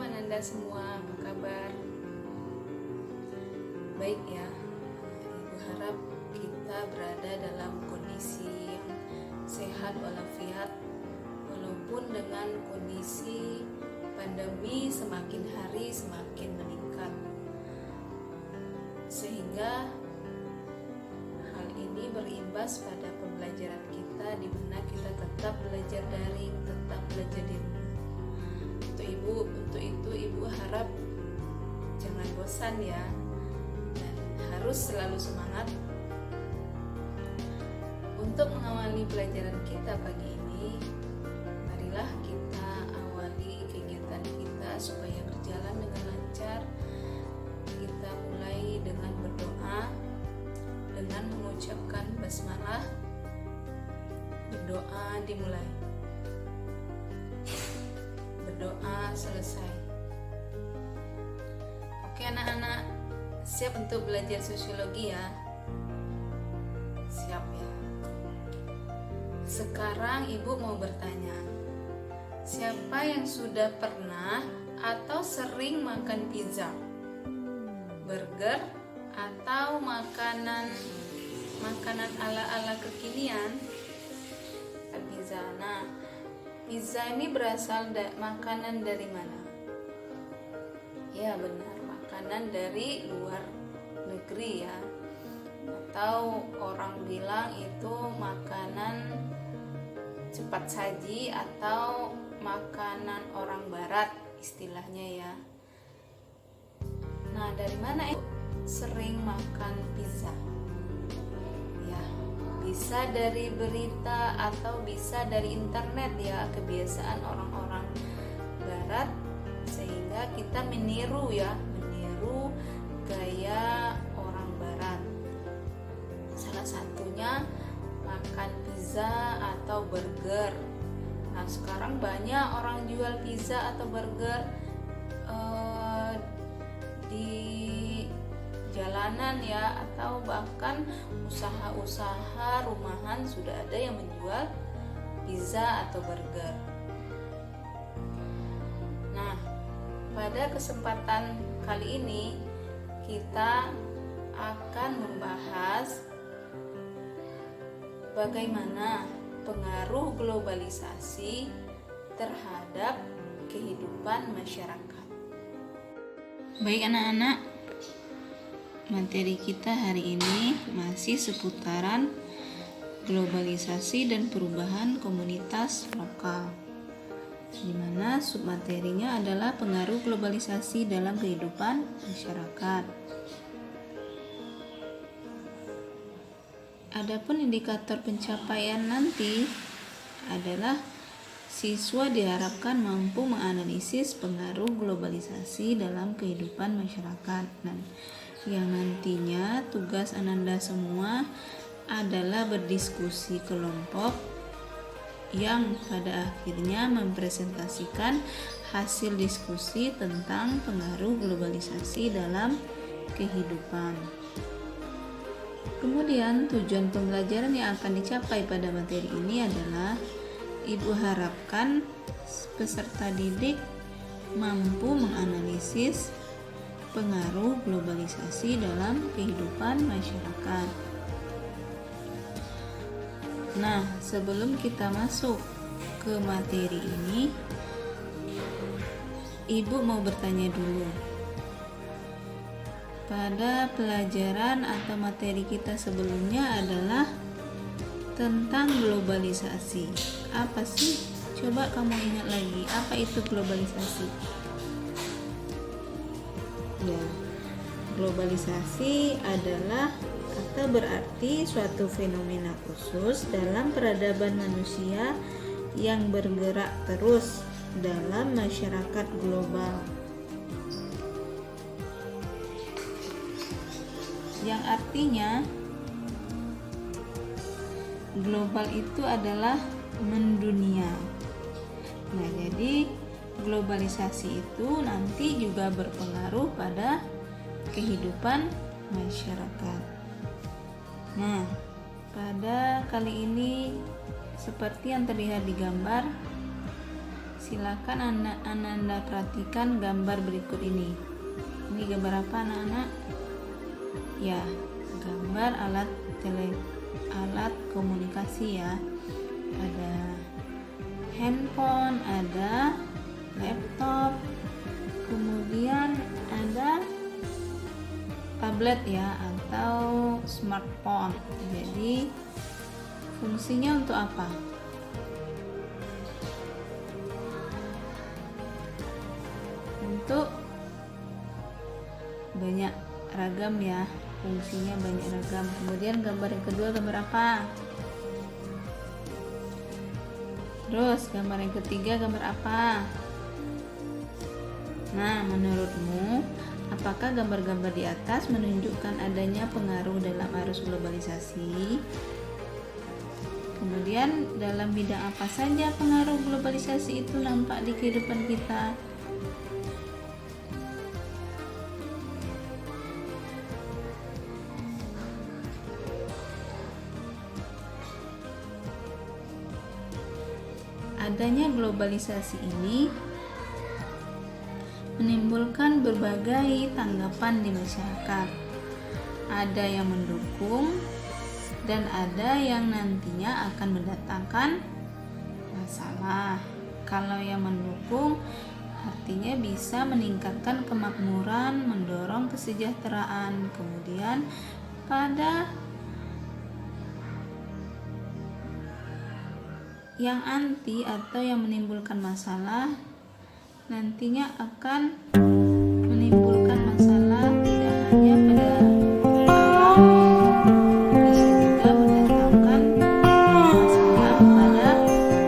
Ananda semua, apa kabar? Baik ya, Ibu harap kita berada dalam kondisi yang sehat walafiat, walaupun dengan kondisi pandemi semakin hari semakin meningkat, sehingga hal ini berimbas pada pembelajaran kita, di mana kita tetap belajar daring, tetap belajar di rumah. Untuk itu Ibu harap jangan bosan ya, dan harus selalu semangat untuk mengawali pelajaran kita pagi ini. Marilah kita awali kegiatan kita supaya berjalan dengan lancar. Kita mulai dengan berdoa, dengan mengucapkan basmalah. Berdoa dimulai, berdoa selesai. Oke anak-anak, siap untuk belajar sosiologi ya? Siap ya. Sekarang Ibu mau bertanya, siapa yang sudah pernah atau sering makan pizza, burger, atau makanan ala-ala kekinian? Pizza. Nah, pizza ini berasal dari makanan dari mana? Ya benar, makanan dari luar negeri ya. Atau orang bilang itu makanan cepat saji atau makanan orang barat istilahnya ya. Nah, dari mana Ibu sering makan pizza? Ya, bisa dari berita atau bisa dari internet ya, kebiasaan orang-orang barat, sehingga kita meniru gaya orang barat. Salah satunya makan pizza atau burger. Nah, sekarang banyak orang jual pizza atau burger di jalanan ya, atau bahkan usaha-usaha rumahan sudah ada yang menjual pizza atau burger. Nah, pada kesempatan kali ini kita akan membahas bagaimana pengaruh globalisasi terhadap kehidupan masyarakat. Baik anak-anak, materi kita hari ini masih seputaran globalisasi dan perubahan komunitas lokal, di mana submaterinya adalah pengaruh globalisasi dalam kehidupan masyarakat. Adapun indikator pencapaian nanti adalah siswa diharapkan mampu menganalisis pengaruh globalisasi dalam kehidupan masyarakat. Dan yang nantinya tugas Ananda semua adalah berdiskusi kelompok yang pada akhirnya mempresentasikan hasil diskusi tentang pengaruh globalisasi dalam kehidupan. Kemudian tujuan pembelajaran yang akan dicapai pada materi ini adalah Ibu harapkan peserta didik mampu menganalisis pengaruh globalisasi dalam kehidupan masyarakat. Nah, sebelum kita masuk ke materi ini, Ibu mau bertanya dulu. Pada pelajaran atau materi kita sebelumnya adalah tentang globalisasi. Apa sih? Coba kamu ingat lagi, apa itu globalisasi? Ya, globalisasi adalah atau berarti suatu fenomena khusus dalam peradaban manusia yang bergerak terus dalam masyarakat global, yang artinya global itu adalah mendunia. Nah, jadi globalisasi itu nanti juga berpengaruh pada kehidupan masyarakat. Nah, pada kali ini seperti yang terlihat di gambar, Silakan Anda perhatikan gambar berikut ini. Ini gambar apa anak-anak? Ya, gambar alat komunikasi ya. Ada handphone, ada laptop, kemudian ada tablet ya atau smartphone. Jadi fungsinya untuk apa? Untuk banyak ragam ya, fungsinya banyak ragam. Kemudian gambar yang kedua gambar apa? Terus gambar yang ketiga gambar apa? Nah, menurutmu apakah gambar-gambar di atas menunjukkan adanya pengaruh dalam arus globalisasi? Kemudian dalam bidang apa saja pengaruh globalisasi itu nampak di kehidupan kita? Adanya globalisasi ini menimbulkan berbagai tanggapan di masyarakat. Ada yang mendukung dan ada yang nantinya akan mendatangkan masalah. Kalau yang mendukung artinya bisa meningkatkan kemakmuran, mendorong kesejahteraan. Kemudian pada yang anti atau yang menimbulkan masalah nantinya akan menimbulkan masalah tidak hanya pada alam, bisa juga mendatangkan masalah pada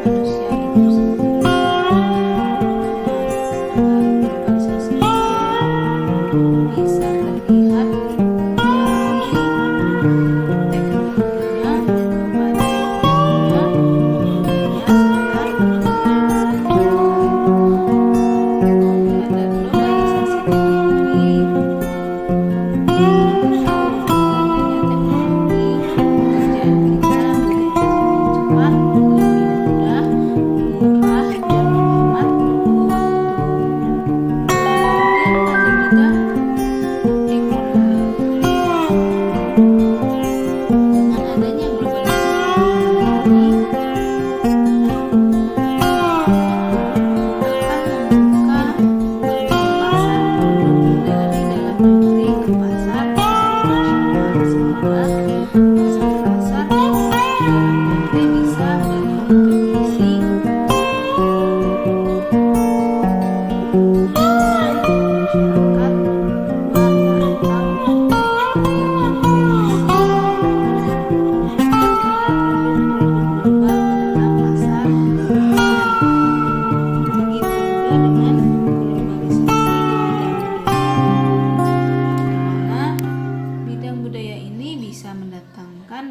manusia itu sendiri. Globalisasi itu bisa terlihat dari teknologinya pada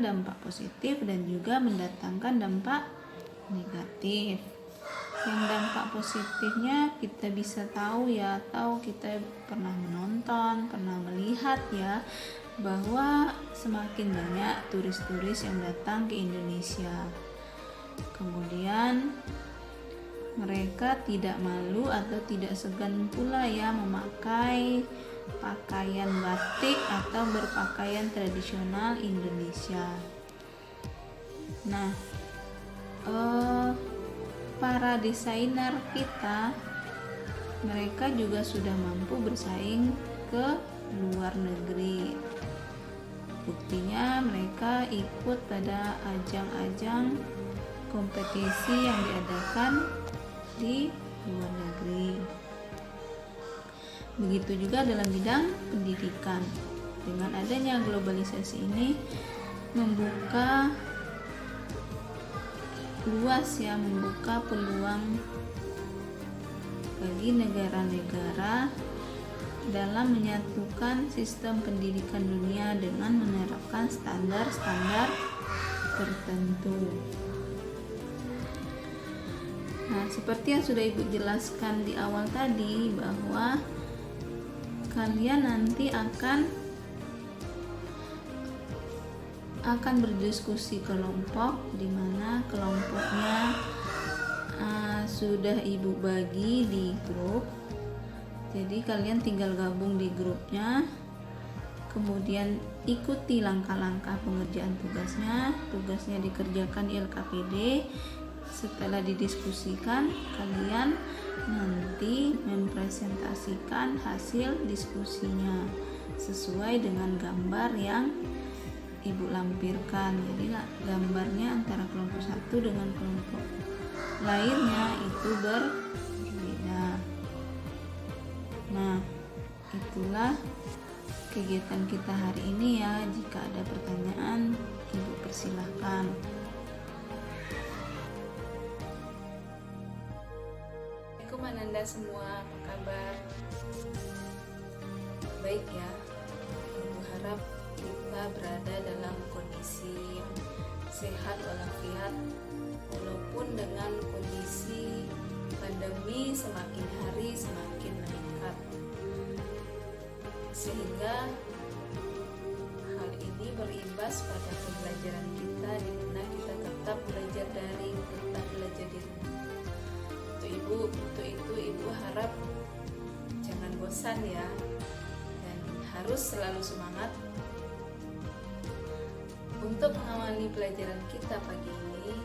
dampak positif dan juga mendatangkan dampak negatif. Yang dampak positifnya kita bisa tahu ya, atau kita pernah menonton, pernah melihat ya, bahwa semakin banyak turis-turis yang datang ke Indonesia. Kemudian mereka tidak malu atau tidak segan pula ya memakai pakaian batik atau berpakaian tradisional Indonesia. Nah, para desainer kita, mereka juga sudah mampu bersaing ke luar negeri. Buktinya mereka ikut pada ajang-ajang kompetisi yang diadakan di luar negeri. Begitu juga dalam bidang pendidikan. Dengan adanya globalisasi ini membuka luas ya, membuka peluang bagi negara-negara dalam menyatukan sistem pendidikan dunia dengan menerapkan standar-standar tertentu. Nah, seperti yang sudah Ibu jelaskan di awal tadi, bahwa kalian nanti akan berdiskusi kelompok, di mana kelompoknya sudah ibu bagi di grup, jadi kalian tinggal gabung di grupnya, kemudian ikuti langkah-langkah pengerjaan tugasnya dikerjakan di LKPD. Setelah didiskusikan, kalian nanti mempresentasikan hasil diskusinya sesuai dengan gambar yang ibu lampirkan. Jadi gambarnya antara kelompok satu dengan kelompok lainnya itu berbeda. Nah, itulah kegiatan kita hari ini ya. Jika ada pertanyaan, ibu persilahkan. Assalamualaikum Ananda semua, apa kabar? Baik ya, ibu harap kita berada dalam kondisi yang sehat walafiat, walaupun dengan kondisi pandemi semakin hari semakin meningkat, sehingga hal ini berimbas pada pembelajaran kita, di mana kita tetap belajar daring, tetap belajar di rumah. Untuk itu ibu harap jangan bosan ya, dan harus selalu semangat untuk mengawali pelajaran kita pagi ini.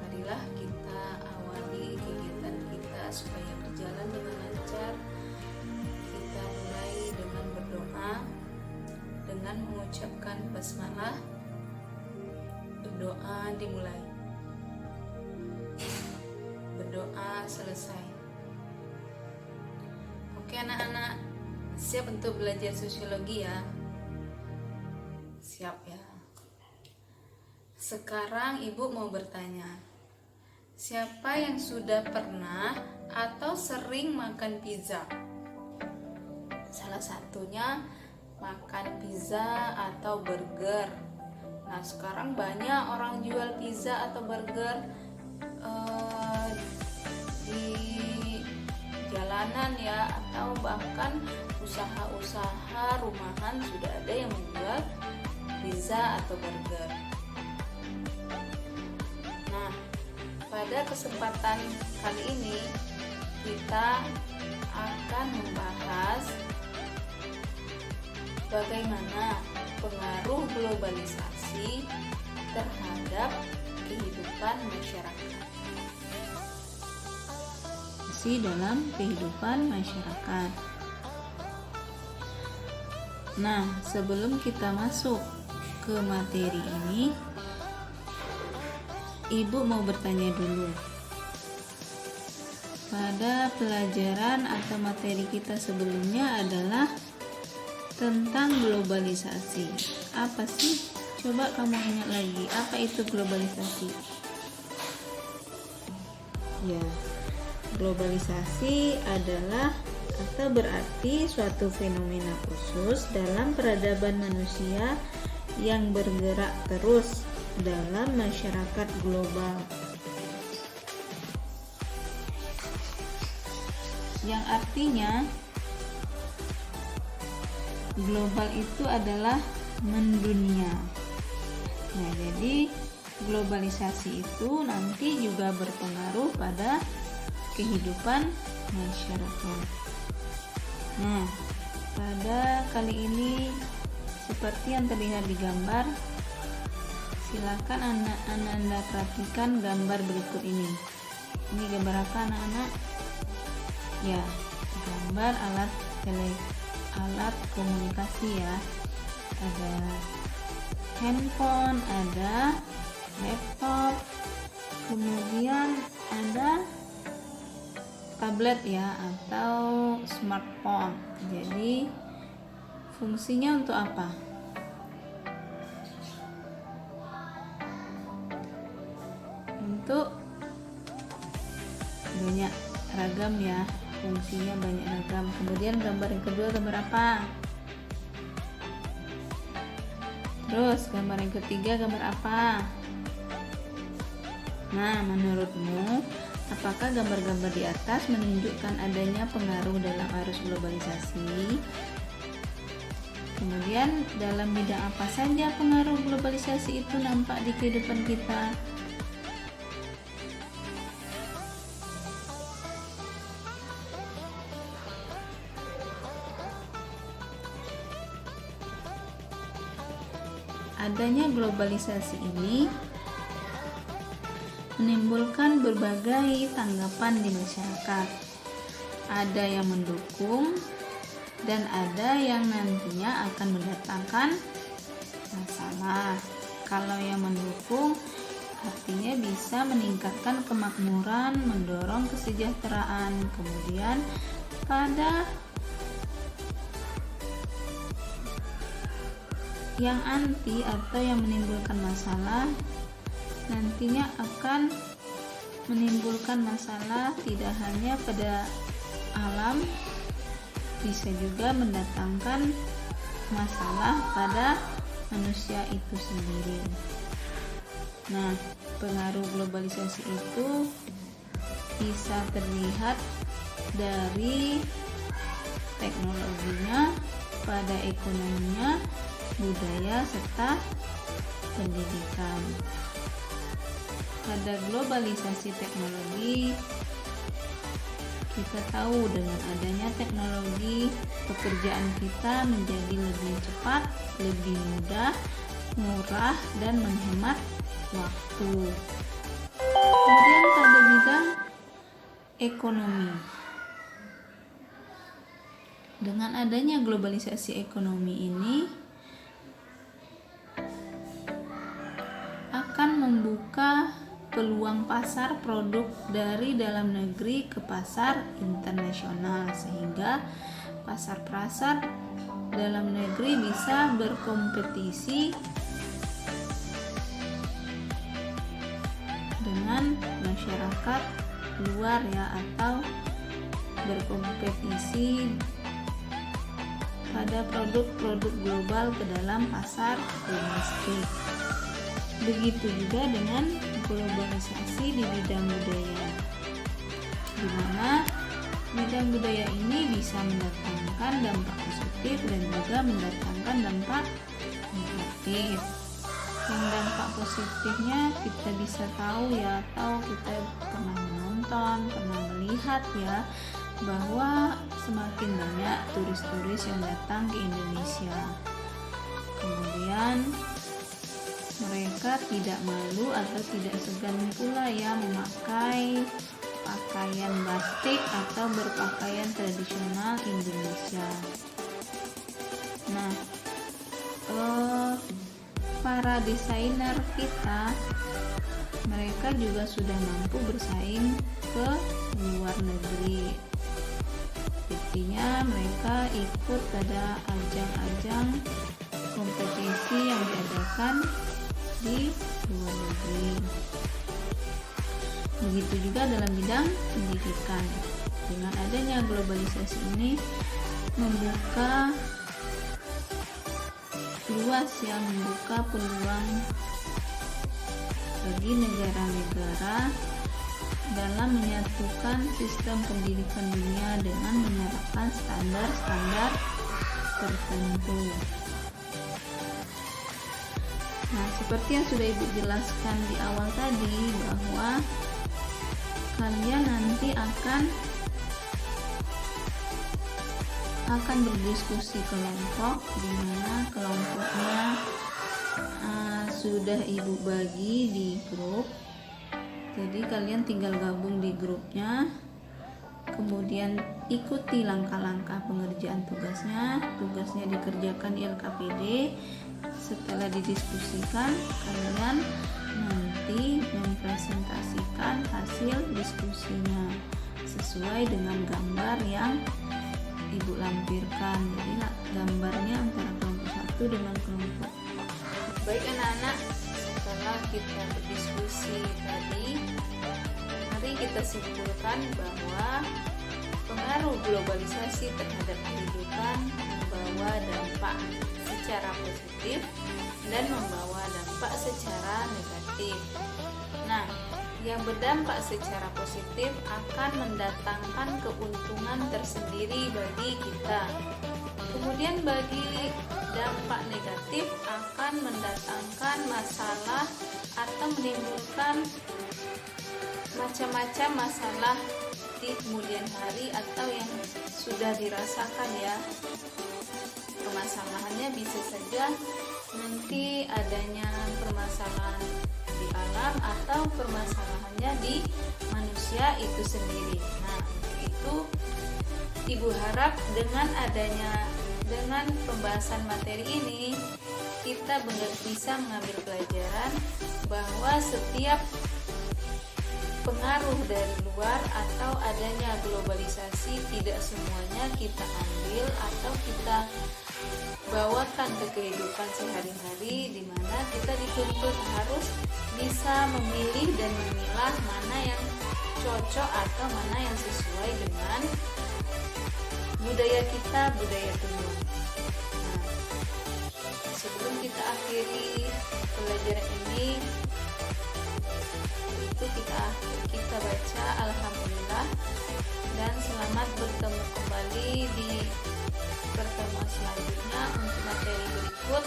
Marilah kita awali kegiatan kita supaya berjalan dengan lancar. Kita mulai dengan berdoa, dengan mengucapkan basmalah. Berdoa dimulai, berdoa selesai. Oke anak-anak, siap untuk belajar sosiologi ya? Siap ya. Sekarang ibu mau bertanya, siapa yang sudah pernah atau sering makan pizza? Salah satunya makan pizza atau burger. Nah, sekarang banyak orang jual pizza atau burger di jalanan ya, atau bahkan usaha-usaha rumahan sudah ada yang menjual pizza atau burger. Nah, pada kesempatan kali ini kita akan membahas bagaimana pengaruh globalisasi terhadap kehidupan masyarakat. Dalam kehidupan masyarakat. Nah, sebelum kita masuk ke materi ini, ibu mau bertanya dulu. Pada pelajaran atau materi kita sebelumnya adalah tentang globalisasi. Apa sih? Coba kamu ingat lagi, apa itu globalisasi? Ya, globalisasi adalah atau berarti suatu fenomena khusus dalam peradaban manusia yang bergerak terus dalam masyarakat global, yang artinya global itu adalah mendunia. Nah, jadi globalisasi itu nanti juga berpengaruh pada kehidupan masyarakat. Nah, pada kali ini seperti yang terlihat di gambar, silakan Anda perhatikan gambar berikut ini. Ini gambar apa anak-anak? Ya, gambar alat komunikasi ya. Ada handphone, ada laptop, kemudian ada tablet ya, atau smartphone. Jadi fungsinya untuk apa? Untuk banyak ragam ya, fungsinya banyak ragam. Kemudian gambar yang kedua gambar apa? Terus gambar yang ketiga gambar apa? Nah, menurutmu apakah gambar-gambar di atas menunjukkan adanya pengaruh dalam arus globalisasi? Kemudian dalam bidang apa saja pengaruh globalisasi itu nampak di kehidupan kita? adanya globalisasi ini menimbulkan berbagai tanggapan di masyarakat. Ada yang mendukung dan ada yang nantinya akan mendatangkan masalah. Kalau yang mendukung artinya bisa meningkatkan kemakmuran, mendorong kesejahteraan. Kemudian pada yang anti atau yang menimbulkan masalah nantinya akan menimbulkan masalah tidak hanya pada alam, bisa juga mendatangkan masalah pada manusia itu sendiri. Nah, pengaruh globalisasi itu bisa terlihat dari teknologinya, pada ekonominya, budaya, serta pendidikan. Pada globalisasi teknologi, kita tahu dengan adanya teknologi, pekerjaan kita menjadi lebih cepat, lebih mudah, murah, dan menghemat waktu. Kemudian pada bidang ekonomi, dengan adanya globalisasi ekonomi ini akan membuka peluang pasar produk dari dalam negeri ke pasar internasional, sehingga pasar-pasar dalam negeri bisa berkompetisi dengan masyarakat luar ya, atau berkompetisi pada produk-produk global ke dalam pasar domestik. Begitu juga dengan globalisasi di bidang budaya, di mana bidang budaya ini bisa mendatangkan dampak positif dan juga mendatangkan dampak negatif. Yang dampak positifnya kita bisa tahu ya, atau kita pernah menonton, pernah melihat ya, bahwa semakin banyak turis-turis yang datang ke Indonesia. Kemudian mereka tidak malu atau tidak segan pula ya memakai pakaian batik atau berpakaian tradisional Indonesia. Nah, para desainer kita, mereka juga sudah mampu bersaing ke luar negeri. Artinya mereka ikut pada ajang-ajang kompetisi yang diadakan di luar negeri. Begitu juga dalam bidang pendidikan. Dengan adanya globalisasi ini membuka luas ya, membuka peluang bagi negara-negara dalam menyatukan sistem pendidikan dunia dengan menerapkan standar-standar tertentu. Nah, seperti yang sudah Ibu jelaskan di awal tadi, bahwa kalian nanti akan berdiskusi kelompok, di mana kelompoknya sudah Ibu bagi di grup. Jadi kalian tinggal gabung di grupnya, kemudian ikuti langkah-langkah pengerjaan tugasnya. Tugasnya dikerjakan di LKPD. Setelah didiskusikan, kalian nanti mempresentasikan hasil diskusinya sesuai dengan gambar yang Ibu lampirkan. Jadi gambarnya antara kelompok satu dengan kelompok. Baik anak-anak, setelah kita berdiskusi tadi, mari kita simpulkan bahwa pengaruh globalisasi terhadap kehidupan membawa dampak secara positif dan membawa dampak secara negatif. Nah, yang berdampak secara positif akan mendatangkan keuntungan tersendiri bagi kita. Kemudian bagi dampak negatif akan mendatangkan masalah atau menimbulkan macam-macam masalah di kemudian hari atau yang sudah dirasakan ya. Permasalahannya bisa saja nanti adanya permasalahan di alam atau permasalahannya di manusia itu sendiri. Nah, itu Ibu harap dengan pembahasan materi ini kita bisa mengambil pelajaran bahwa setiap pengaruh dari luar atau adanya globalisasi tidak semuanya kita ambil atau kita bawakan ke kehidupan sehari-hari, di mana kita dituntut harus bisa memilih dan memilah mana yang cocok atau mana yang sesuai dengan budaya kita, budaya tumbuh. Nah, sebelum kita akhiri pelajaran ini, itu kita baca alhamdulillah dan selamat bertemu kembali di pertemuan selanjutnya. Untuk materi berikut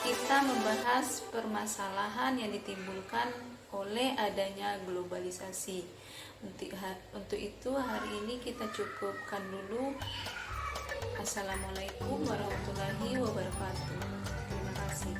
kita membahas permasalahan yang ditimbulkan oleh adanya globalisasi. Untuk itu hari ini kita cukupkan dulu. Assalamualaikum warahmatullahi wabarakatuh. Terima kasih.